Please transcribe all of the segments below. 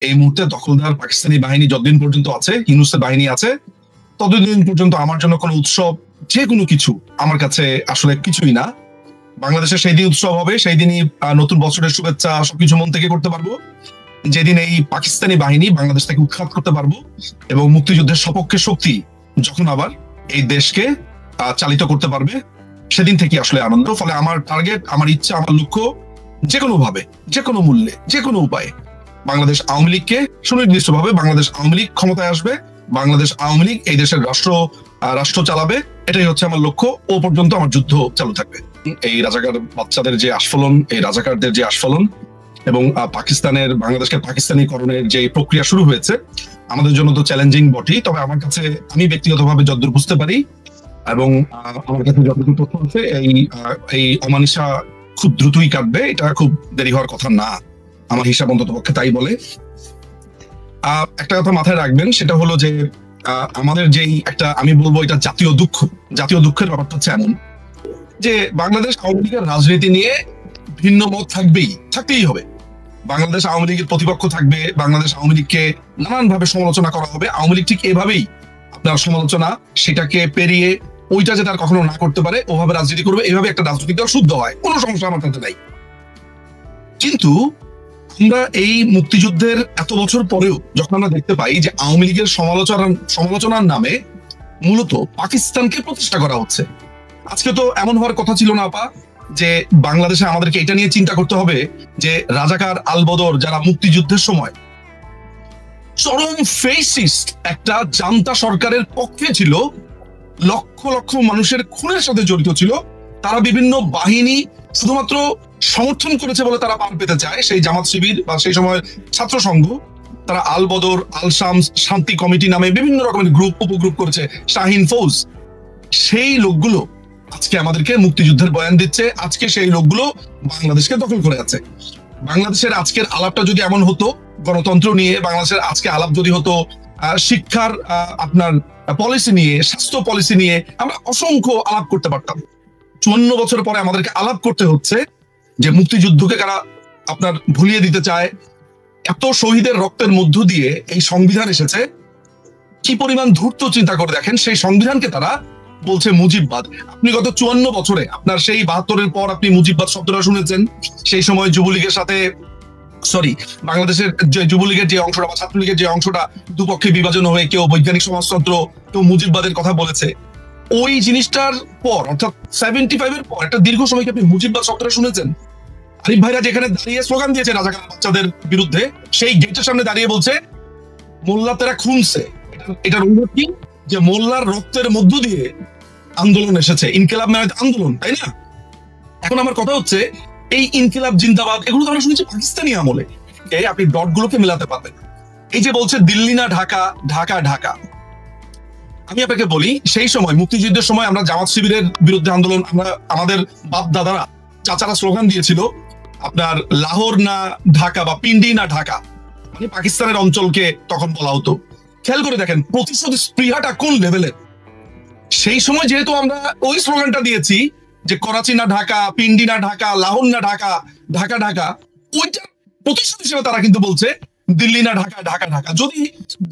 এই মুহূর্তে দখলদার পাকিস্তানি বাহিনী যতদিন পর্যন্ত আছে, ইউনূসের বাহিনী আছে, ততদিন পর্যন্ত আমার জন্য কোনো উৎসব, যে কোনো কিছু আমার কাছে আসলে কিছুই না। বাংলাদেশে সেই দিন উৎসব হবে, সেই দিনই নতুন বছরের শুভেচ্ছা সবকিছু মন থেকে করতে পারবো, যেদিন এই পাকিস্তানি বাহিনী বাংলাদেশ থেকে উৎখাত করতে পারবো এবং মুক্তিযুদ্ধের সপক্ষে শক্তি যখন আবার এই দেশকে চালিত করতে পারবে, সেদিন থেকে আসলে আনন্দ। ফলে আমার টার্গেট, আমার ইচ্ছা, আমার লক্ষ্য, যে কোনো ভাবে, যে কোনো মূল্যে, যে কোনো উপায়ে বাংলাদেশ আওয়ামী লীগকে সুনির্দিষ্টভাবে বাংলাদেশ আওয়ামী লীগ ক্ষমতায় আসবে, বাংলাদেশ আওয়ামী লীগ এই দেশের রাষ্ট্র চালাবে, এটাই হচ্ছে আমার লক্ষ্য। ও পর্যন্ত আমার যুদ্ধ চালু থাকবে। এই রাজাকার বাচ্চাদের যে আস্ফলন, এই রাজাকারদের যে আস্ফলন এবং পাকিস্তানের বাংলাদেশকে পাকিস্তানিকরণের যে প্রক্রিয়া শুরু হয়েছে, আমাদের জন্য তো চ্যালেঞ্জিং বটেই। তবে আমার কাছে, আমি ব্যক্তিগতভাবে যতদূর বুঝতে পারি এবং আমার কাছে যতদূর তথ্য আছে, এই অমানিসা খুব দ্রুতই কাটবে, এটা খুব দেরি হওয়ার কথা না, আমার হিসাব অন্তত পক্ষে তাই বলে। একটা কথা মাথায় রাখবেন, সেটা হলো যে আমাদের যেই একটা, আমি বলবো এটা জাতীয় দুঃখ, জাতীয় দুঃখের ব্যাপারটা হচ্ছে এমন যে বাংলাদেশ আওয়ামী লীগের রাজনীতি নিয়ে ভিন্ন মত থাকতেই হবে। বাংলাদেশ আওয়ামী লীগের প্রতিপক্ষ থাকবে, বাংলাদেশ আওয়ামী লীগকে নানানভাবে সমালোচনা করা হবে। আওয়ামী লীগ ঠিক এভাবেই আপনার সমালোচনা, সেটাকে পেরিয়ে ওইটা যে তার কখনো না করতে পারে, ওভাবে রাজনীতি করবে, এইভাবে একটা রাজনৈতিক দল শুদ্ধ হয়, কোনো সমস্যা আমার কাছে নাই। কিন্তু আমরা এই মুক্তিযুদ্ধের এত বছর পরেও যখন আমরা দেখতে পাই যে আওয়ামী লীগের সমালোচনার নামে মূলত পাকিস্তানকে প্রতিষ্ঠা করা হচ্ছে, আজকে তো এমন হওয়ার কথা ছিল না আপা যে বাংলাদেশে আমাদেরকে এটা নিয়ে চিন্তা করতে হবে যে রাজাকার আলবদর যারা মুক্তিযুদ্ধের সময় চরম ফেসিস্ট একটা জান্তা সরকারের পক্ষে ছিল, লক্ষ লক্ষ মানুষের খুনের সাথে জড়িত ছিল, তারা বিভিন্ন বাহিনী শুধুমাত্র সমর্থন করেছে বলে তারা পার পেতে চায়, সেই জামাত শিবির বা সেই সময় ছাত্র সংঘ, তারা আল বদর, আল শামস, শান্তি কমিটি নামে বিভিন্ন রকমের গ্রুপ, উপগ্রুপ করেছে, শাহিন ফৌজ, সেই লোকগুলো আজকে আমাদেরকে মুক্তিযুদ্ধের বয়ান দিচ্ছে। আজকে সেই লোকগুলো বাংলাদেশকে দখল করে আছে। বাংলাদেশের আজকের আলাপটা যদি এমন হতো, গণতন্ত্র নিয়ে বাংলাদেশের আজকে আলাপ যদি হতো, শিক্ষার আপনার পলিসি নিয়ে, স্বাস্থ্য পলিসি নিয়ে, আমরা অসংখ্য আলাপ করতে পারতাম। 54 বছর পরে আমাদেরকে আলাপ করতে হচ্ছে যে মুক্তিযুদ্ধকে কারা আপনার ভুলিয়ে দিতে চায়। এত শহীদের রক্তের মধ্য দিয়ে এই সংবিধান এসেছে, কি পরিমাণ ধূর্ত চিন্তা করে দেখেন, সেই সংবিধানকে তারা বলছে মুজিববাদ। আপনি গত 54 বছরে আপনার সেই 72-এর পর আপনি মুজিববাদ শব্দটা শুনেছেন। সেই সময় যুবলীগের সাথে, বাংলাদেশের যে যুবলীগের যে অংশটা বা ছাত্রলীগের যে অংশটা দুপক্ষে বিভাজন হয়ে কেউ বৈজ্ঞানিক সমাজতন্ত্র, কেউ মুজিববাদের কথা বলেছে। ওই জিনিসটার পর, অর্থাৎ 75-এর পর একটা দীর্ঘ সময় কি আপনি মুজিববাদ শব্দটা শুনেছেন? আরিফ ভাইরা যেখানে দাঁড়িয়ে স্লোগান দিয়েছে রাজাকার বাচ্চাদের বিরুদ্ধে, সেই গেটের সামনে দাঁড়িয়ে বলছে মোল্লা তেরা খুনছে। এটার অনুরোধ কি? যে মোল্লার রক্তের মধ্য দিয়ে আন্দোলন এসেছে, ইনকিলাব মানে আন্দোলন, তাই না? এখন আমার কথা হচ্ছে, এই ইনকিলাব জিন্দাবাদ এগুলো তো আমরা শুনেছি পাকিস্তানি আমলে। আপনি ডট গুলোকে মেলাতে পারবেন। এই যে বলছে দিল্লি না ঢাকা, ঢাকা ঢাকা, আমি আপনাকে বলি, সেই সময় মুক্তিযুদ্ধের সময় আমরা জামাত শিবিরের বিরুদ্ধে আন্দোলন, আমরা আমাদের বাপ দাদারা, চাচারা স্লোগান দিয়েছিল আপনার লাহোর না ঢাকা বা পিন্ডি না ঢাকা, মানে পাকিস্তানের অঞ্চলকে তখন বলা হতো। খেয়াল করে দেখেন প্রতিশোধ স্পৃহাটা কোন লেভেলের। সেই সময় যেহেতু আমরা ওই স্লোগানটা দিয়েছি যে করাচি না ঢাকা, পিন্ডি না ঢাকা, লাহোর না ঢাকা, ঢাকা ঢাকা, ওইটা প্রতিশোধ হিসেবে তারা কিন্তু বলছে দিল্লি না ঢাকা, ঢাকা ঢাকা। যদি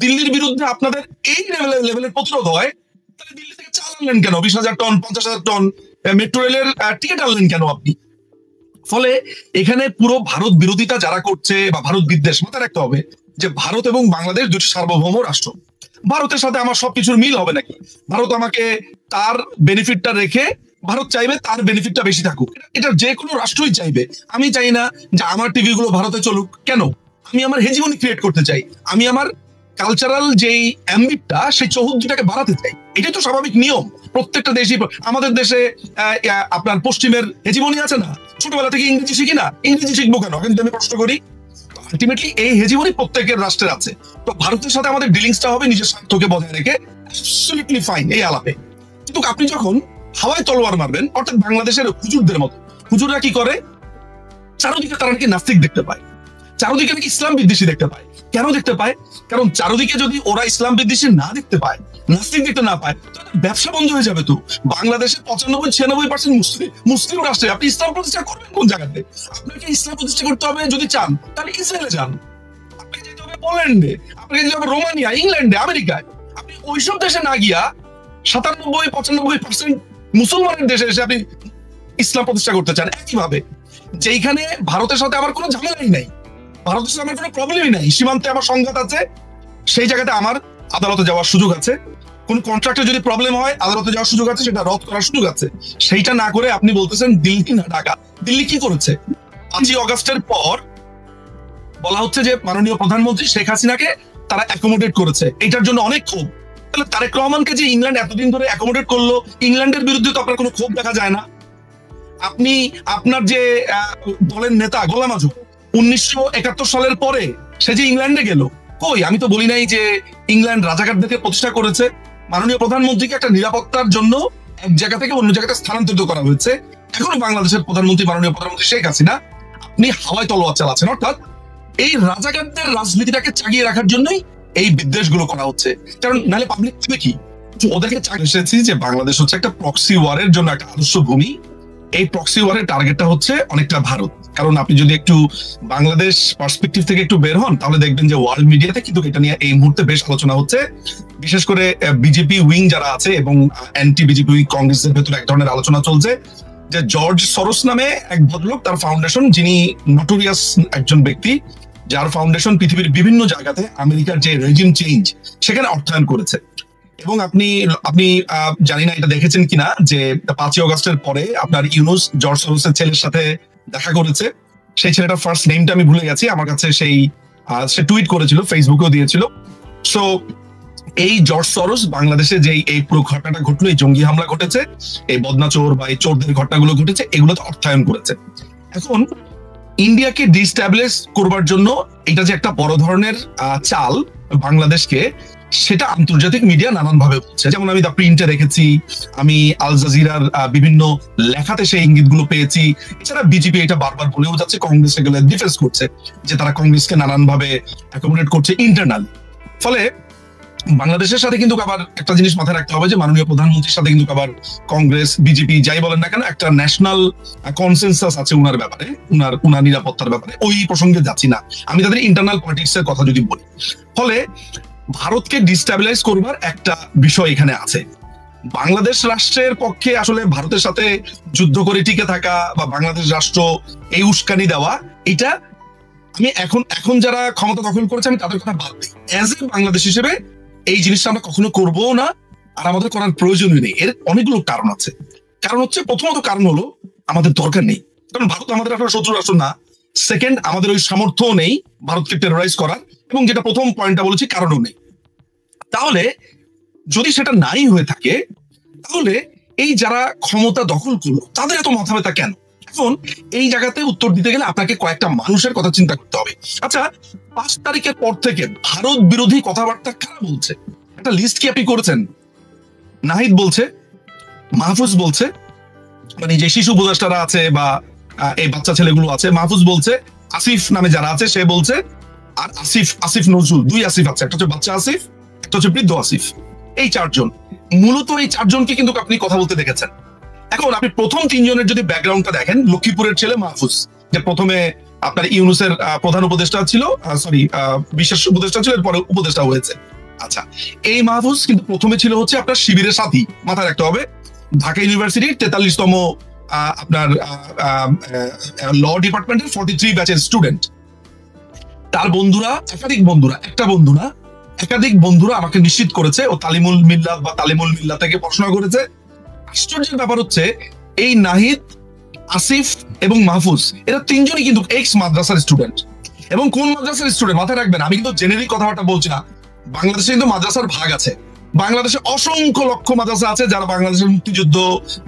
দিল্লির বিরুদ্ধে আপনাদের এই লেভেলের প্রতিরোধ হয়, তাহলে দিল্লি থেকে চাল আনলেন কেন? 20,000 টন, 50,000 টন মেট্রো রেলের টিকিট আনলেন কেন আপনি? ফলে এখানে পুরো ভারত বিরোধিতা যারা করছে বা ভারত বিদ্বেষ, মাথায় রাখতে হবে যে ভারত এবং বাংলাদেশ দুটি সার্বভৌম রাষ্ট্র। ভারতের সাথে আমার সবকিছুর মিল হবে নাকি? ভারত আমাকে তার বেনিফিটটা রেখে, ভারত চাইবে তার বেনিফিটটা বেশি থাকুক, এটা যে কোনো রাষ্ট্রই চাইবে। আমি চাই না যে আমার টিভি গুলো ভারতে চলুক। কেন? আমি আমার হেজিমনি ক্রিয়েট করতে চাই, আমি আমার কালচারাল যেই অ্যাম্বিটটা, সেই চৌহদ্দিটাকে বাড়াতে চাই। এটাই তো স্বাভাবিক নিয়ম প্রত্যেকটা দেশই। আমাদের দেশে আপনার পশ্চিমের হেজিমনি আছে না? ছোটবেলা থেকে ইংরেজি শিখি না? ইংরেজি শিখবো কেন? কিন্তু আমি প্রশ্ন করি, আলটিমেটলি এই হেজিমনি প্রত্যেকের রাষ্ট্রের আছে। তো ভারতের সাথে আমাদের ডিলিংসটা হবে নিজের স্বার্থকে বজায় রেখে, অ্যাবসলিউটলি ফাইন এই আলাপে। কিন্তু আপনি যখন হাওয়ায় তলোয়ার মারবেন, অর্থাৎ বাংলাদেশের হুজুরদের মতো, হুজুররা কি করে? চারদিকে তারা নাকি নাস্তিক দেখতে পায়, চারদিকে নাকি ইসলাম বিদ্বেষী দেখতে পায়। কেন দেখতে পায়? কারণ চারদিকে যদি ওরা ইসলাম বিদ্বেষী না দেখতে পায়, নাস্তিক দেখতে না পায়, তাহলে ব্যবসা বন্ধ হয়ে যাবে। তো বাংলাদেশের 95-96% মুসলিম রাষ্ট্রে আপনি ইসলাম প্রতিষ্ঠা করবেন কোন জায়গাতে? আপনাকে ইসলাম প্রতিষ্ঠা করতে হবে যদি চান, তাহলে ইসরায়েলে যান। আপনি যেতে হবে পোল্যান্ডে, আপনাকে যেতে হবে রোমানিয়া, ইংল্যান্ডে, আমেরিকায়। আপনি ওইসব দেশে না গিয়া 97-95% মুসলমানের দেশে এসে আপনি ইসলাম প্রতিষ্ঠা করতে চান। একইভাবে যেইখানে ভারতের সাথে আমার কোনো ঝামেলাই নাই, ভারতের সাথে আমার কোনো প্রবলেমই নাই, সীমান্তে আমার সংঘাত আছে, সেই জায়গাতে আমার আদালতে যাওয়ার সুযোগ আছে। কোন কন্ট্রাক্টে যদি প্রবলেম হয় আদালতে যাওয়ার সুযোগ আছে, সেটা রদ করার সুযোগ আছে। সেইটা না করে আপনি বলতেছেন দিল্লি না ঢাকা। দিল্লি কি করেছে? 5ই অগস্টের পর বলা হচ্ছে যে মাননীয় প্রধানমন্ত্রী শেখ হাসিনাকে তারা অ্যাকোমোডেট করেছে, এটার জন্য অনেক ক্ষোভ। তাহলে তারেক রহমানকে যে ইংল্যান্ড এতদিন ধরে অ্যাকোমোডেট করলো, ইংল্যান্ডের বিরুদ্ধে তো আপনার কোনো ক্ষোভ দেখা যায় না। আপনি আপনার যে দলের নেতা গোলাম আজম 1971 সালের পরে সে যে ইংল্যান্ডে গেল, কই? আমি তো বলি নাই যে ইংল্যান্ড রাজাকারদেরকে প্রতিষ্ঠা করেছে। মাননীয় প্রধানমন্ত্রীকে একটা নিরাপত্তার জন্য এক জায়গা থেকে অন্য জায়গাতে স্থানান্তরিত করা হয়েছে। এখনো বাংলাদেশের প্রধানমন্ত্রী মাননীয় প্রধানমন্ত্রী শেখ হাসিনা আপনি হাওয়ায় তলোয়ার চালাচ্ছেন, অর্থাৎ এই রাজাকারদের রাজনীতিটাকে চাগিয়ে রাখার জন্যই এই বিদ্বেষগুলো করা হচ্ছে। কারণ নাহলে পাবলিক কি ওদেরকে এসেছি যে বাংলাদেশ হচ্ছে একটা প্রক্সি ওয়ারের জন্য একটা আদর্শ ভূমি। এই প্রক্সি ওয়ারের টার্গেটটা হচ্ছে অনেকটা ভারত। কারণ আপনি যদি একটু বাংলাদেশ পার্সপেক্টিভ থেকে একটু বের হন তাহলে দেখবেন যে ওয়ার্ল্ড মিডিয়াতে কিন্তু এটা নিয়ে এই মুহূর্তে বেশ আলোচনা হচ্ছে। বিশেষ করে বিজেপি উইং যারা আছে এবং অ্যান্টি বিজেপি উইং কংগ্রেসের ভেতরে এক ধরনের আলোচনা চলছে যে জর্জ সরোস নামে এক ভদ্রলোক, তার ফাউন্ডেশন, যিনি নটোরিয়াস একজন ব্যক্তি, যার ফাউন্ডেশন পৃথিবীর বিভিন্ন জায়গাতে আমেরিকার যে রেজিম চেঞ্জ সেখানে অর্থায়ন করেছে। এবং আপনি জানি না এটা দেখেছেন কিনা যে 5ই অগস্টের পরে আপনার ইউনুস জর্জ সরোসের ছেলের সাথে দেখা করেছে। সেই ছেলেটার ফার্স্ট নেমটা আমি ভুলে গেছি, আমার কাছে সে টুইট করেছিল, ফেসবুকেও দিয়েছিল। সো এই জর্জ সরোস বাংলাদেশে যে এই পুরো ঘটনাটা ঘটলো, এই জঙ্গি হামলা ঘটেছে, এই বদনা চোর বা এই চোরদের ঘটনাগুলো ঘটেছে, এগুলোতে অর্থায়ন করেছে। এখন ইন্ডিয়াকে ডিস্ট্যাবলিশ করবার জন্য এটা যে একটা বড় ধরনের চাল বাংলাদেশকে, সেটা আন্তর্জাতিক মিডিয়া নানান ভাবে বলছে। যেমন আমি দা প্রিন্টে দেখেছি, আমি আল জাজিরার বিভিন্ন লেখাতে সেই ইঙ্গিতগুলো পেয়েছি। এছাড়া বিজেপি এটা বারবার বলেও যাচ্ছে, কংগ্রেস এগুলো ডিফেন্স করছে যে তারা কংগ্রেসকে নানান ভাবে অ্যাকোমোডেট করছে ইন্টারনাল। ফলে বাংলাদেশের সাথে কিন্তু আবার একটা জিনিস মাথায় রাখতে হবে যে মাননীয় প্রধানমন্ত্রীর সাথে কিন্তু আবার কংগ্রেস বিজেপি যাই বলেন না কেন একটা ন্যাশনাল কনসেনসাস আছে উনার ব্যাপারে, উনার নিরাপত্তার ব্যাপারে। ওই প্রসঙ্গে যাচ্ছি না, আমি তাদের ইন্টারনাল পলিটিক্স এর কথা যদি বলি। ফলে ভারতকে ডিস্টেবিলাইজ করবার একটা বিষয় এখানে আছে। বাংলাদেশ রাষ্ট্রের পক্ষে আসলে ভারতের সাথে যুদ্ধ করে টিকে থাকা বা বাংলাদেশ রাষ্ট্র এই উস্কানি দেওয়া, এটা আমি এখন যারা ক্ষমতা দখল করেছে আমি তাদের কথা বাদ দিই। অ্যাজ এ বাংলাদেশ হিসেবে এই জিনিসটা আমরা কখনো করবো না, আর আমাদের করার প্রয়োজনই নেই। এর অনেকগুলো কারণ আছে। কারণ হচ্ছে, প্রথমত কারণ হলো আমাদের দরকার নেই, কারণ ভারত আমাদের একটা শত্রু রাষ্ট্র না। সেকেন্ড, আমাদের ওই সামর্থ্য নেই ভারতকে টেরোরাইজ করার, এবং যেটা প্রথম পয়েন্টটা বলেছি, কারণও নেই। তাহলে যদি সেটা নাই হয়ে থাকে, তাহলে এই যারা ক্ষমতা দখল করলো তাদের এত মাথা ব্যথা কেন? এখন এই জায়গাতে উত্তর দিতে গেলে আপনাকে কয়েকটা মানুষের কথা চিন্তা করতে হবে। আচ্ছা, 5 তারিখের পর থেকে ভারত বিরোধী কথাবার্তা কারা বলছে? একটা লিস্ট কি আপনি করেছেন? নাহিদ বলছে, মাহফুজ বলছে, মানে যে শিশু উপদেষ্টারা আছে বা এই বাচ্চা ছেলেগুলো আছে, মাহফুজ বলছে, আসিফ নামে যারা আছে সে বলছে, আর আসিফ নজরুল, 2 আসিফ আছে, একটা হচ্ছে বাচ্চা আসিফ, একটা হচ্ছে বৃদ্ধ আসিফ। এই 4 জন, মূলত এই 4 জনকে কিন্তু আপনি কথা বলতে দেখেছেন। এখন আপনি প্রথম 3 জনের যদি ব্যাকগ্রাউন্ডটা দেখেন, লক্ষ্মীপুরের ছেলে মাহফুজ, যে প্রথমে আপনার ইউনুসের প্রধান উপদেষ্টা ছিল, বিশেষ উপদেষ্টা ছিল, এরপরে উপদেষ্টা হয়েছে। আচ্ছা, এই মাহফুজ কিন্তু প্রথমে ছিল হচ্ছে আপনার শিবিরের সাথী, মাথায় রাখতে হবে, ঢাকা ইউনিভার্সিটির 43তম আপনার ল ডিপার্টমেন্টের 43 ব্যাচের স্টুডেন্ট। তার বন্ধুরা, একাধিক বন্ধুরা আমাকে নিশ্চিত করেছে ও তালিমুল মিল্লাত থেকে পড়াশোনা করেছে। আশ্চর্যের ব্যাপার হচ্ছে, এই নাহিদ, আসিফ এবং মাহফুজ, এরা 3 জনই কিন্তু এক্স মাদ্রাসার স্টুডেন্ট। এবং কোন মাদ্রাসার স্টুডেন্ট মাথায় রাখবেন, আমি কিন্তু জেনেরিক কথাবার্তা বলছি না। বাংলাদেশে কিন্তু মাদ্রাসার ভাগ আছে, বাংলাদেশে অসংখ্য লক্ষ মাদ্রাসা আছে যারা বাংলাদেশের মুক্তিযুদ্ধ,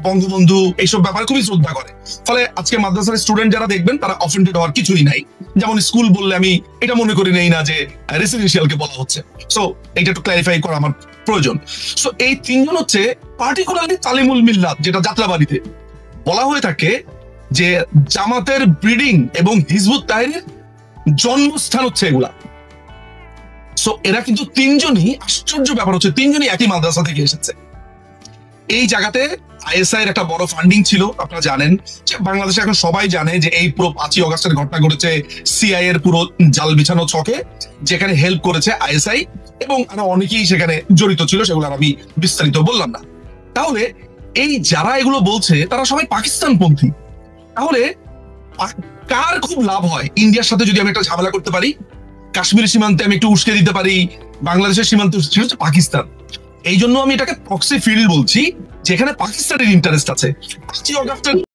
বঙ্গবন্ধু এইসব ব্যাপারে খুবই শ্রদ্ধা করে। ফলে আজকে মাদ্রাসার স্টুডেন্ট যারা দেখবেন তারা অফেন্ডেড হওয়ার কিছুই নাই। যেমন স্কুল বললে আমি এটা মনে করি নেই না যে রেসিডেন্সিয়ালকে বলা হচ্ছে। সো এটা একটু ক্লারিফাই করা আমার প্রয়োজন। সো এই 3 জন হচ্ছে পার্টিকুলারলি তালিমুল মিল্লাত, যেটা যাত্রাবাড়িতে বলা হয়ে থাকে যে জামাতের ব্রিডিং এবং হিজবুত তাহরীরের জন্মস্থান হচ্ছে এগুলা। সো এরা কিন্তু 3 জনই, আশ্চর্য ব্যাপার হচ্ছে 3 জনই একই মাদ্রাসা থেকে এসেছে। এই জায়গাতে আইএসআই এর একটা বড় ফান্ডিং ছিল। আপনারা জানেন যে বাংলাদেশে এখন সবাই জানে যে এই পুরো 5ই অগস্টের ঘটনা ঘটেছে সিআই এর পুরো জাল বিছানো ছকে, যেখানে হেল্প করেছে আইএসআই এবং আরো অনেকেই সেখানে জড়িত ছিল, সেগুলো আর আমি বিস্তারিত বললাম না। তাহলে এই যারা এগুলো বলছে তারা সবাই পাকিস্তানপন্থী। তাহলে কার খুব লাভ হয় ইন্ডিয়ার সাথে যদি আমি একটা ঝামেলা করতে পারি, কাশ্মীর সীমান্তে আমি একটু উস্কে দিতে পারি, বাংলাদেশের সীমান্তে, সেটা হচ্ছে পাকিস্তান। এই জন্য আমি এটাকে প্রক্সি ফিল্ড বলছি, যেখানে পাকিস্তানের ইন্টারেস্ট আছে। 5ই অগস্টের